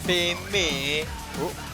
Per me... Oh.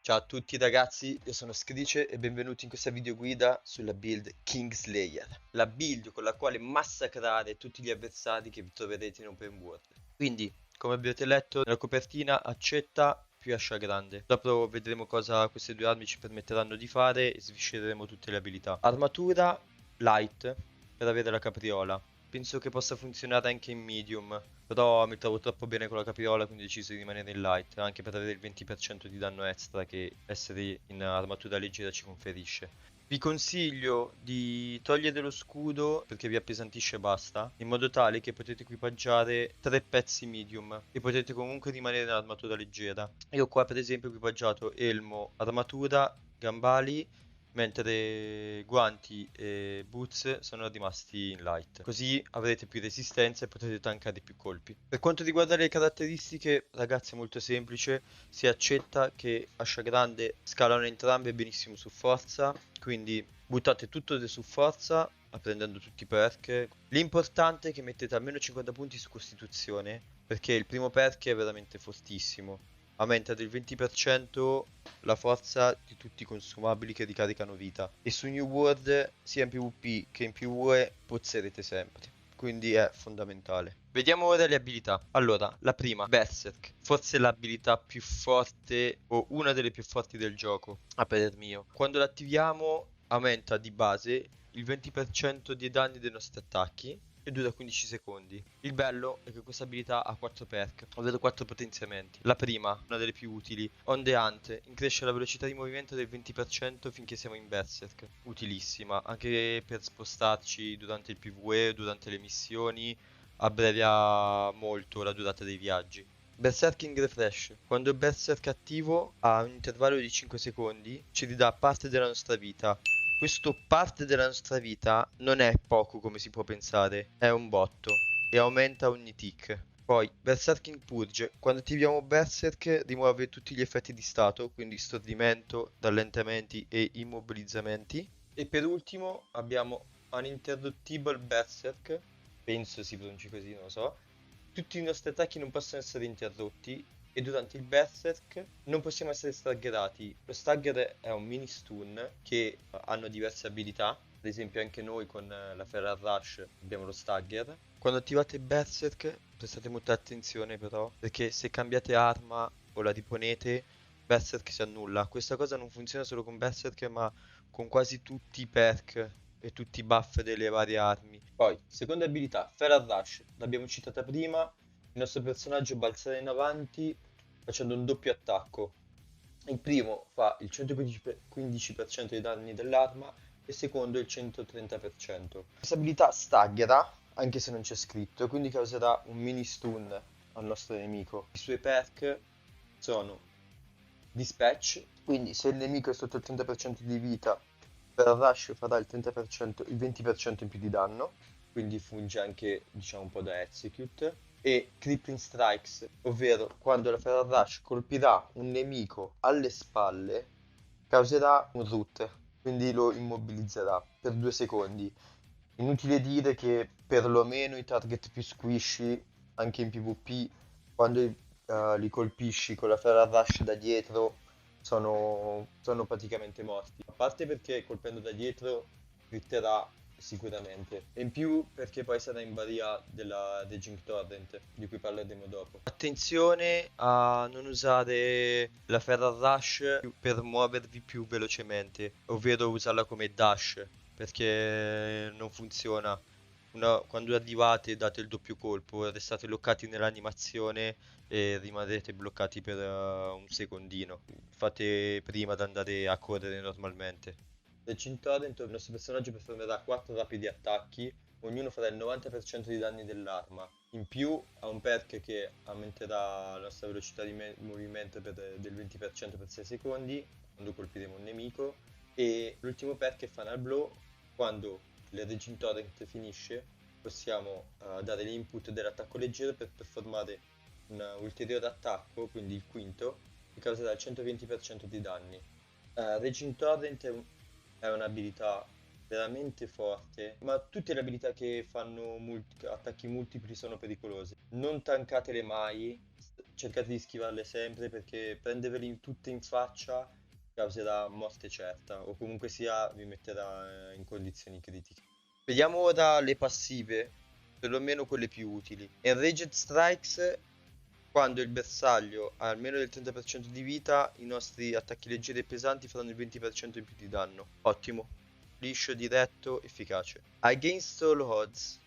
Ciao a tutti ragazzi, io sono Scrice e benvenuti in questa video guida sulla build Kingslayer, la build con la quale massacrare tutti gli avversari che vi troverete in open world. Quindi, come avete letto nella copertina, accetta più ascia grande. Dopo vedremo cosa queste due armi ci permetteranno di fare e sviscereremo tutte le abilità. Armatura light per avere la capriola. Penso che possa funzionare anche in medium, però mi trovo troppo bene con la capriola, quindi ho deciso di rimanere in light, anche per avere il 20% di danno extra che essere in armatura leggera ci conferisce. Vi consiglio di togliere lo scudo perché vi appesantisce e basta, in modo tale che potete equipaggiare 3 pezzi medium e potete comunque rimanere in armatura leggera. Io qua per esempio ho equipaggiato elmo, armatura, gambali, mentre guanti e boots sono rimasti in light. Così avrete più resistenza e potrete tankare più colpi. Per quanto riguarda le caratteristiche, ragazzi, è molto semplice. Si accetta che ascia grande scalano entrambe benissimo su forza, quindi buttate tutto su forza, apprendendo tutti i perk. L'importante è che mettete almeno 50 punti su costituzione, perché il primo perk è veramente fortissimo. Aumenta del 20% la forza di tutti i consumabili che ricaricano vita. E su New World, sia in PvP che in PvE, pozzerete sempre. Quindi è fondamentale. Vediamo ora le abilità. Allora, la prima, Berserk. Forse l'abilità più forte o una delle più forti del gioco, a parer mio. Quando l'attiviamo aumenta di base il 20% dei danni dei nostri attacchi e dura 15 secondi. Il bello è che questa abilità ha 4 perk, ovvero 4 potenziamenti. La prima, una delle più utili, ondeante, incresce la velocità di movimento del 20% finché siamo in Berserk. Utilissima, anche per spostarci durante il PvE, durante le missioni, abbrevia molto la durata dei viaggi. Berserking Refresh. Quando il Berserk è attivo a un intervallo di 5 secondi ci ridà parte della nostra vita. Questo parte della nostra vita non è poco come si può pensare, è un botto e aumenta ogni tick. Poi Berserking Purge. Quando attiviamo Berserk rimuove tutti gli effetti di stato, quindi stordimento, rallentamenti e immobilizzamenti. E per ultimo abbiamo Uninterruptible Berserk, penso si pronunci così, non lo so. Tutti i nostri attacchi non possono essere interrotti e durante il Berserk non possiamo essere staggerati. Lo stagger è un mini stun che hanno diverse abilità, ad esempio anche noi con la Feral Rush abbiamo lo stagger. Quando attivate Berserk prestate molta attenzione però, perché se cambiate arma o la riponete, Berserk si annulla. Questa cosa non funziona solo con Berserk ma con quasi tutti i perk e tutti i buff delle varie armi. Poi, seconda abilità, Feral Rush, l'abbiamo citata prima, il nostro personaggio balzerà in avanti facendo un doppio attacco. Il primo fa il 115% dei danni dell'arma e il secondo il 130%. Questa abilità staggera, anche se non c'è scritto, quindi causerà un mini stun al nostro nemico. I suoi perk sono Dispatch, quindi se il nemico è sotto il 30% di vita, per Rush farà il 30%, il 20% in più di danno, quindi funge anche diciamo un po' da execute. E Crippling Strikes, ovvero quando la Feral Rush colpirà un nemico alle spalle, causerà un root, quindi lo immobilizzerà per 2 secondi. Inutile dire che perlomeno i target più squishy, anche in PvP, quando li colpisci con la Feral Rush da dietro, sono praticamente morti. A parte perché colpendo da dietro critterà sicuramente. E in più perché poi sarà in balia della Raging Torrent, di cui parleremo dopo. Attenzione a non usare la Feral Rush per muovervi più velocemente, ovvero usarla come dash, perché non funziona. Quando arrivate date il doppio colpo, restate bloccati nell'animazione e rimarrete bloccati per un secondino. Fate prima di andare a correre normalmente. Nel Cintorrent il nostro personaggio performerà 4 rapidi attacchi, ognuno farà il 90% dei danni dell'arma. In più ha un perk che aumenterà la nostra velocità di movimento del 20% per 6 secondi quando colpiremo un nemico E l'ultimo perk è Final Blow. Quando il Raging Torrent finisce, possiamo dare l'input dell'attacco leggero per performare un ulteriore attacco, quindi il quinto, che causerà il 120% di danni. Raging Torrent è un'abilità veramente forte, ma tutte le abilità che fanno attacchi multipli sono pericolose. Non tankatele mai, cercate di schivarle sempre perché prenderveli tutte in faccia causerà morte certa o comunque sia vi metterà in condizioni critiche. Vediamo ora le passive, perlomeno quelle più utili. Enraged Strikes, quando il bersaglio ha almeno del 30% di vita, i nostri attacchi leggeri e pesanti faranno il 20% in più di danno. Ottimo. Liscio, diretto, efficace. Against All Odds.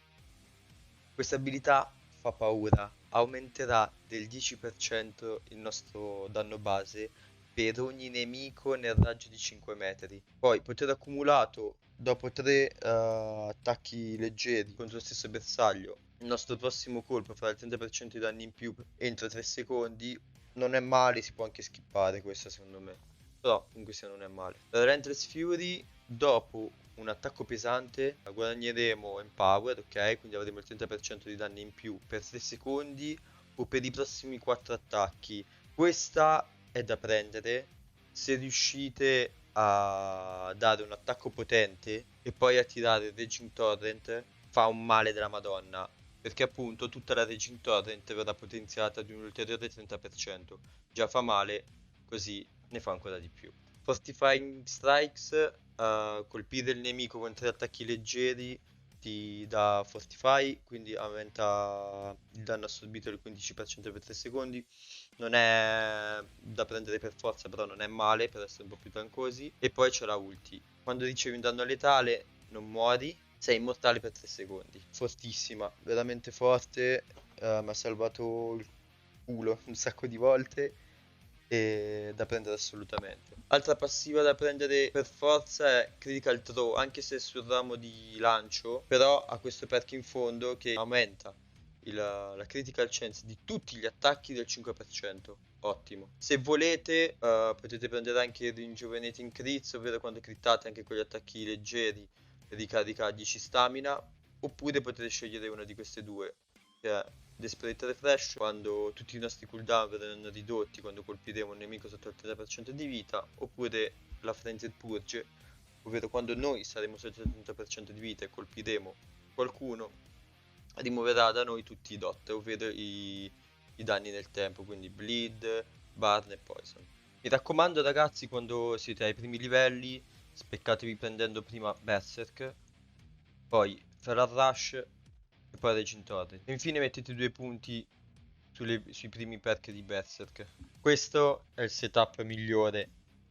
Questa abilità fa paura. Aumenterà del 10% il nostro danno base per ogni nemico nel raggio di 5 metri. Poi, potere accumulato dopo 3 attacchi leggeri contro lo stesso bersaglio. Il nostro prossimo colpo farà il 30% di danni in più entro 3 secondi. Non è male, si può anche skippare questa secondo me. Però comunque sia non è male. La Relentless Fury, dopo un attacco pesante, guadagneremo Empower, ok? Quindi avremo il 30% di danni in più per 3 secondi o per i prossimi 4 attacchi. Questa è da prendere se riuscite a dare un attacco potente e poi a tirare il Raging Torrent, fa un male della Madonna. Perché appunto tutta la Raging Torrent verrà potenziata di un ulteriore 30%. Già fa male, così ne fa ancora di più. Fortifying Strikes, colpire il nemico con 3 attacchi leggeri ti dà Fortify, quindi aumenta il danno assorbito del 15% per 3 secondi. Non è da prendere per forza, però non è male per essere un po' più tancosi. E poi c'è la ulti. Quando ricevi un danno letale non muori, sei immortale per 3 secondi. Fortissima, veramente forte, mi ha salvato il culo un sacco di volte e da prendere assolutamente. Altra passiva da prendere per forza è Critical Throw, anche se è sul ramo di lancio, però ha questo perk in fondo che aumenta la critical chance di tutti gli attacchi del 5%. Ottimo. Se volete potete prendere anche il Rejuvenating Crits, ovvero quando crittate anche con gli attacchi leggeri ricarica 10 stamina, oppure potete scegliere una di queste due, che è Desperate Refresh, quando tutti i nostri cooldown verranno ridotti quando colpiremo un nemico sotto il 30% di vita, oppure la Frenzied Purge, ovvero quando noi saremo sotto il 30% di vita e colpiremo qualcuno, rimuoverà da noi tutti i dot, ovvero i danni nel tempo, quindi bleed, burn e poison. Mi raccomando ragazzi, quando siete ai primi livelli, speccatevi prendendo prima Berserk, poi Feral Rush e poi Raging Torrent. E infine mettete 2 punti sui primi perk di Berserk. Questo è il setup migliore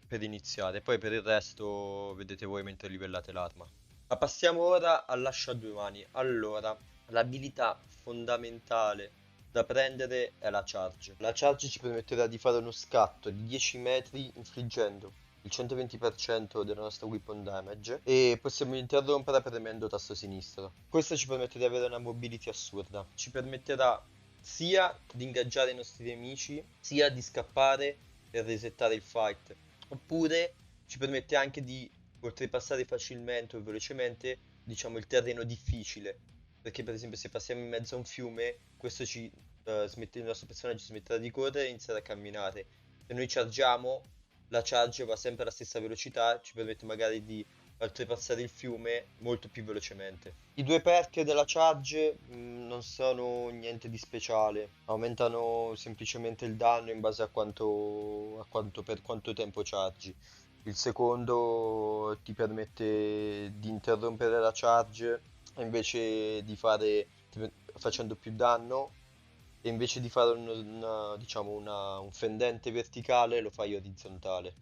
per iniziare, poi per il resto vedete voi mentre livellate l'arma. Ma passiamo ora all'ascia a 2 mani. Allora, l'abilità fondamentale da prendere è la charge. La charge ci permetterà di fare uno scatto di 10 metri infliggendo il 120% della nostra weapon damage e possiamo interrompere premendo tasto sinistro. Questo ci permette di avere una mobility assurda. Ci permetterà sia di ingaggiare i nostri nemici, sia di scappare e resettare il fight. Oppure ci permette anche di oltrepassare facilmente o velocemente, diciamo, il terreno difficile. Perché per esempio se passiamo in mezzo a un fiume, questo il nostro personaggio smetterà di correre e inizierà a camminare. Se noi chargiamo, la charge va sempre alla stessa velocità, ci permette magari di oltrepassare il fiume molto più velocemente. I 2 perk della charge non sono niente di speciale, aumentano semplicemente il danno in base per quanto tempo chargi. Il secondo ti permette di interrompere la charge e invece di facendo più danno e invece di fare diciamo un fendente verticale lo fai orizzontale.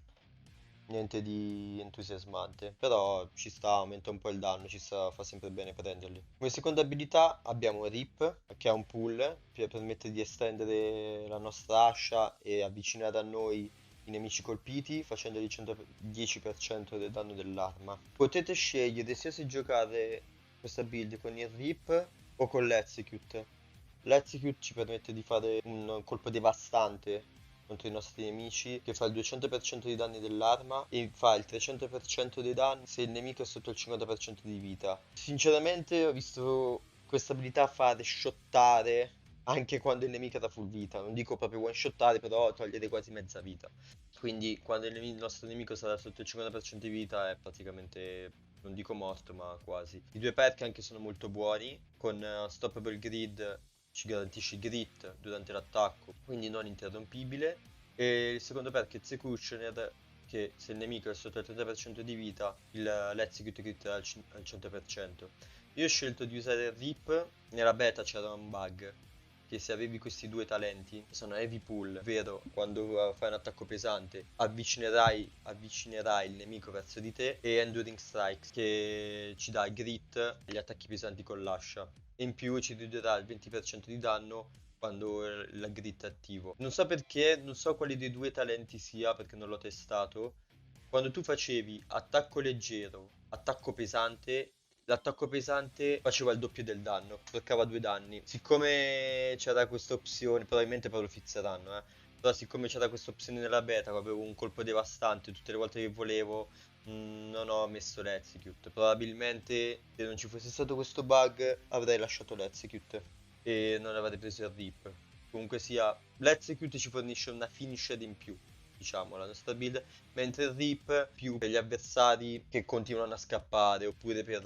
Niente di entusiasmante, però ci sta, aumenta un po' il danno, ci sta, fa sempre bene prenderli. Come seconda abilità abbiamo Rip, che ha un pull, che permette di estendere la nostra ascia e avvicinare a noi i nemici colpiti, facendogli 110% del danno dell'arma. Potete scegliere sia se giocare questa build con il Rip o con l'Execute. L'Execute ci permette di fare un colpo devastante contro i nostri nemici, che fa il 200% di danni dell'arma e fa il 300% dei danni se il nemico è sotto il 50% di vita. Sinceramente ho visto questa abilità fare shottare anche quando il nemico era full vita, non dico proprio one shottare, però togliere quasi mezza vita. Quindi quando il nostro nemico sarà sotto il 50% di vita è praticamente, non dico morto, ma quasi. I due perk anche sono molto buoni, con Unstoppable Grid ci garantisce grit durante l'attacco, quindi non interrompibile. E il secondo perk è Executioner, che se il nemico è sotto il 30% di vita, l'execute crit al 100%. Io ho scelto di usare il Rip, nella beta c'era un bug, che se avevi questi due talenti, che sono Heavy Pull, ovvero quando fai un attacco pesante avvicinerai il nemico verso di te, e Enduring Strikes, che ci dà grit agli attacchi pesanti con l'ascia. E in più ci ridurrà il 20% di danno quando la grit è attivo. Non so perché, non so quali dei due talenti sia perché non l'ho testato. Quando tu facevi attacco leggero, attacco pesante, l'attacco pesante faceva il doppio del danno, toccava due danni. Siccome c'era questa opzione, probabilmente poi lo fizzeranno, però siccome c'era questa opzione nella beta, avevo un colpo devastante tutte le volte che volevo, non ho messo l'execute. Probabilmente se non ci fosse stato questo bug avrei lasciato l'execute e non avrei preso il rip. Comunque sia, l'execute ci fornisce una finisher in più, diciamo, la nostra build, mentre il rip più per gli avversari che continuano a scappare oppure per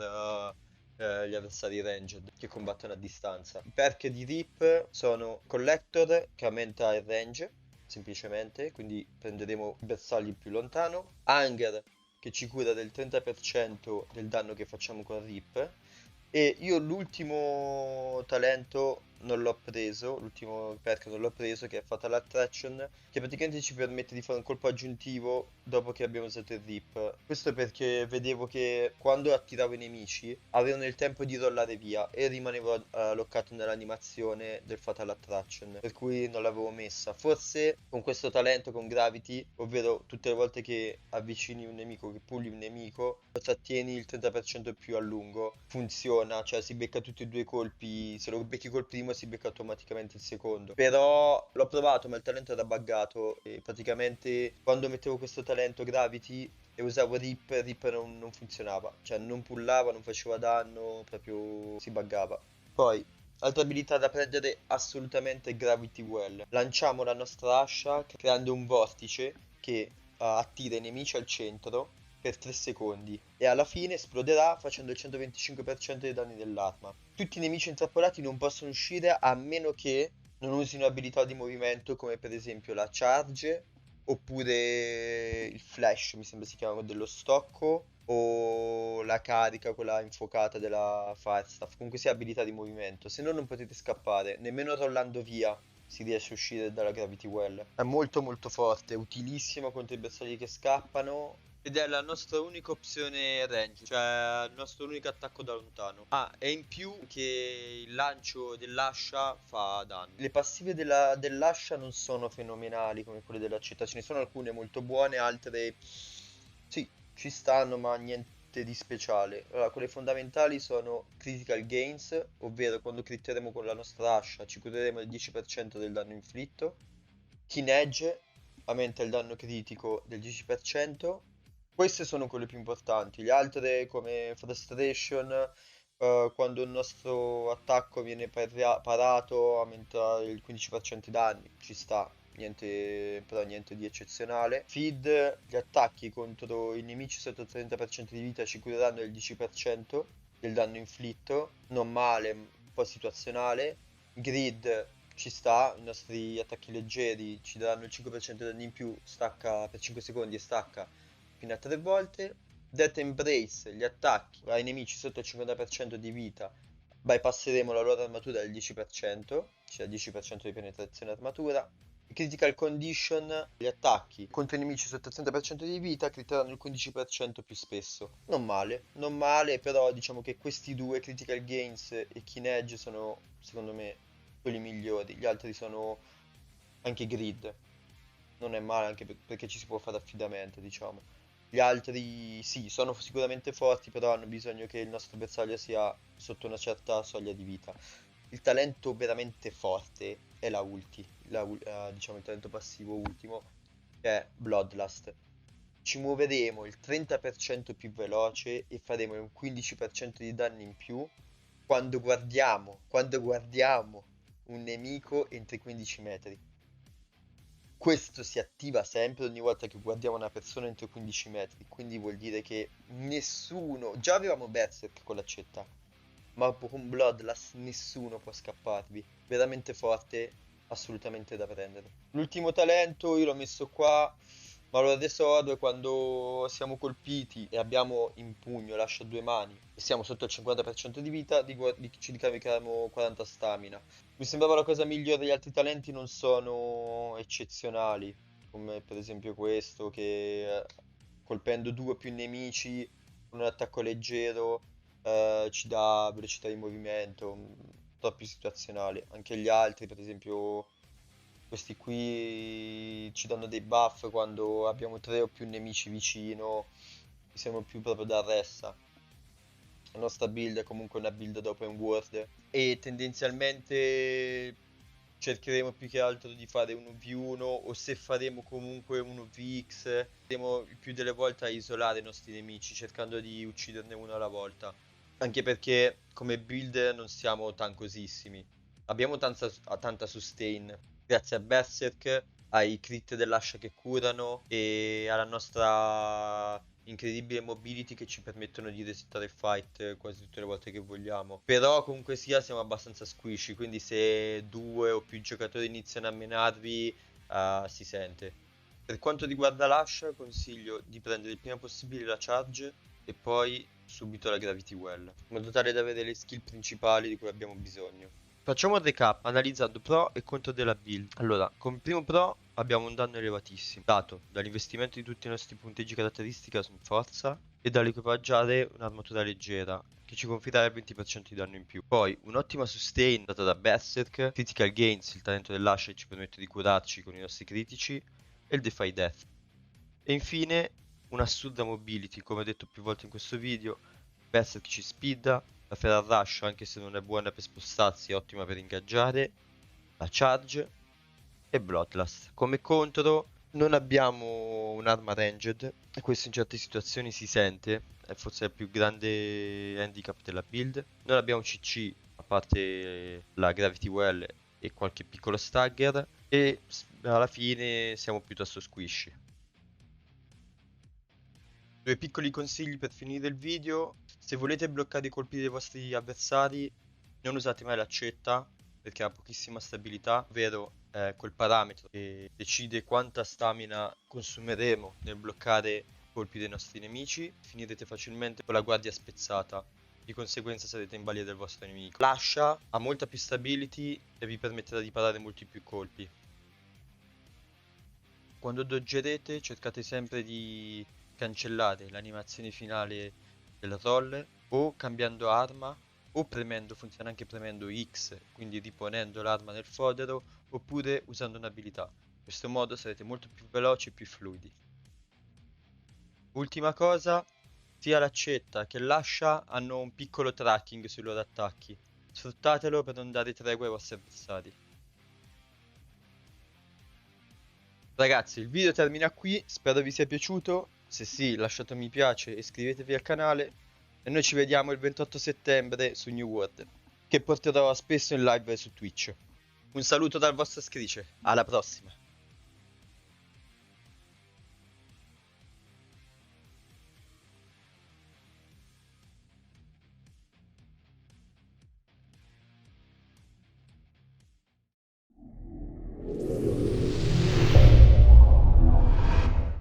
gli avversari ranged che combattono a distanza. I perk di rip sono Collector, che aumenta il range semplicemente, quindi prenderemo i bersagli più lontano, Hunger, che ci cura del 30% del danno che facciamo con rip. E io l'ultimo talento non l'ho preso, l'ultimo perk non l'ho preso, che è Fatal Attraction, che praticamente ci permette di fare un colpo aggiuntivo dopo che abbiamo usato il rip. Questo perché vedevo che quando attiravo i nemici avevano il tempo di rollare via e rimanevo bloccato nell'animazione del Fatal Attraction, per cui non l'avevo messa. Forse con questo talento, con Gravity, ovvero tutte le volte che avvicini un nemico, che pulli un nemico, lo trattieni il 30% più a lungo, funziona, cioè si becca tutti e due i colpi, se lo becchi col primo si becca automaticamente il secondo. Però l'ho provato, ma il talento era buggato e praticamente quando mettevo questo talento Gravity e usavo Rip non funzionava, cioè non pullava, non faceva danno, proprio si buggava. Poi, altra abilità da prendere assolutamente è Gravity Well. Lanciamo la nostra ascia creando un vortice che attira i nemici al centro per 3 secondi e alla fine esploderà facendo il 125% dei danni dell'arma. Tutti i nemici intrappolati non possono uscire a meno che non usino abilità di movimento come per esempio la charge oppure il flash, mi sembra si chiama dello stocco, o la carica, quella infuocata della Firestaff. Comunque sia abilità di movimento, se no non potete scappare, nemmeno rollando via si riesce a uscire dalla Gravity Well. È molto molto forte, è utilissimo contro i bersagli che scappano. Ed è la nostra unica opzione range, cioè il nostro unico attacco da lontano. Ah, e in più che il lancio dell'ascia fa danno. Le passive dell'ascia non sono fenomenali come quelle della città, ce ne sono alcune molto buone, altre sì, ci stanno, ma niente di speciale. Allora, quelle fondamentali sono Critical Gains, ovvero quando critteremo con la nostra ascia ci cureremo il 10% del danno inflitto. Keen Edge aumenta il danno critico del 10%. Queste sono quelle più importanti. Le altre, come Frustration, quando il nostro attacco viene parato, aumenta il 15% i danni. Ci sta, niente, però niente di eccezionale. Feed, gli attacchi contro i nemici sotto il 30% di vita ci cureranno il 10% del danno inflitto. Non male, un po' situazionale. Grid ci sta, i nostri attacchi leggeri ci daranno il 5% di danni in più, stacca per 5 secondi e stacca fino a 3 volte. Death Embrace, gli attacchi ai nemici sotto il 50% di vita, bypasseremo la loro armatura del 10%, cioè il 10% di penetrazione armatura. Critical Condition, gli attacchi contro i nemici sotto il 30% di vita critteranno il 15% più spesso. Non male, non male, però diciamo che questi due, Critical Gains e Keen Edge, sono secondo me quelli migliori. Gli altri sono anche Grid, non è male anche perché ci si può fare affidamento, diciamo. Gli altri sì, sono sicuramente forti, però hanno bisogno che il nostro bersaglio sia sotto una certa soglia di vita. Il talento veramente forte è la ulti. diciamo il talento passivo ultimo, che è Bloodlust. Ci muoveremo il 30% più veloce e faremo un 15% di danni in più quando guardiamo un nemico entro i 15 metri. Questo si attiva sempre ogni volta che guardiamo una persona entro i 15 metri, quindi vuol dire che nessuno, già avevamo Berserk con l'accetta, ma con Bloodlust nessuno può scapparvi. Veramente forte, assolutamente da prendere. L'ultimo talento io l'ho messo qua, ma lo tesoro quando siamo colpiti e abbiamo in pugno l'ascia a due mani e siamo sotto il 50% di vita, ci ricarichiamo 40 stamina. Mi sembrava la cosa migliore, gli altri talenti non sono eccezionali, come per esempio questo che colpendo due o più nemici con un attacco leggero ci dà velocità di movimento, troppi situazionali. Anche gli altri, per esempio questi qui ci danno dei buff quando abbiamo tre o più nemici vicino, mi sembra più proprio da ressa. La nostra build è comunque una build da open world e tendenzialmente cercheremo più che altro di fare un 1v1 o se faremo comunque un 1vx, andremo il più delle volte a isolare i nostri nemici cercando di ucciderne uno alla volta. Anche perché come build non siamo tankosissimi. Abbiamo tanta sustain grazie a Berserk, ai crit dell'ascia che curano e alla nostra incredibile mobility che ci permettono di resettare il fight quasi tutte le volte che vogliamo. Però comunque sia siamo abbastanza squishy, quindi se due o più giocatori iniziano a menarvi si sente. Per quanto riguarda l'ascia consiglio di prendere il prima possibile la charge e poi subito la gravity well, in modo tale da avere le skill principali di cui abbiamo bisogno. Facciamo un recap analizzando pro e contro della build. Allora, come primo pro abbiamo un danno elevatissimo, dato dall'investimento di tutti i nostri punteggi caratteristica su forza e dall'equipaggiare un'armatura leggera, che ci conferirà il 20% di danno in più. Poi un'ottima sustain data da Berserk, Critical Gains, il talento dell'ascia che ci permette di curarci con i nostri critici, e il Defy Death. E infine un'assurda mobility, come detto più volte in questo video. Berserk ci speeda, la Feral Rush anche se non è buona per spostarsi è ottima per ingaggiare, la Charge e Bloodlust. Come contro non abbiamo un'arma ranged e questo in certe situazioni si sente, è forse il più grande handicap della build. Non abbiamo CC a parte la Gravity Well e qualche piccolo stagger e alla fine siamo piuttosto squishy. Due piccoli consigli per finire il video: se volete bloccare i colpi dei vostri avversari non usate mai l'accetta perché ha pochissima stabilità, ovvero quel parametro che decide quanta stamina consumeremo nel bloccare i colpi dei nostri nemici. Finirete facilmente con la guardia spezzata, di conseguenza sarete in balia del vostro nemico. L'ascia ha molta più stability e vi permetterà di parare molti più colpi. Quando doggerete cercate sempre di cancellare l'animazione finale del roll o cambiando arma o premendo, funziona anche premendo X, quindi riponendo l'arma nel fodero oppure usando un'abilità. In questo modo sarete molto più veloci e più fluidi. Ultima cosa, sia l'accetta che l'ascia hanno un piccolo tracking sui loro attacchi. Sfruttatelo per non dare tregua ai vostri avversari. Ragazzi, il video termina qui, spero vi sia piaciuto. Se sì, lasciate un mi piace e iscrivetevi al canale. E noi ci vediamo il 28 settembre su New World, che porterò spesso in live su Twitch. Un saluto dal vostro Scrice, alla prossima!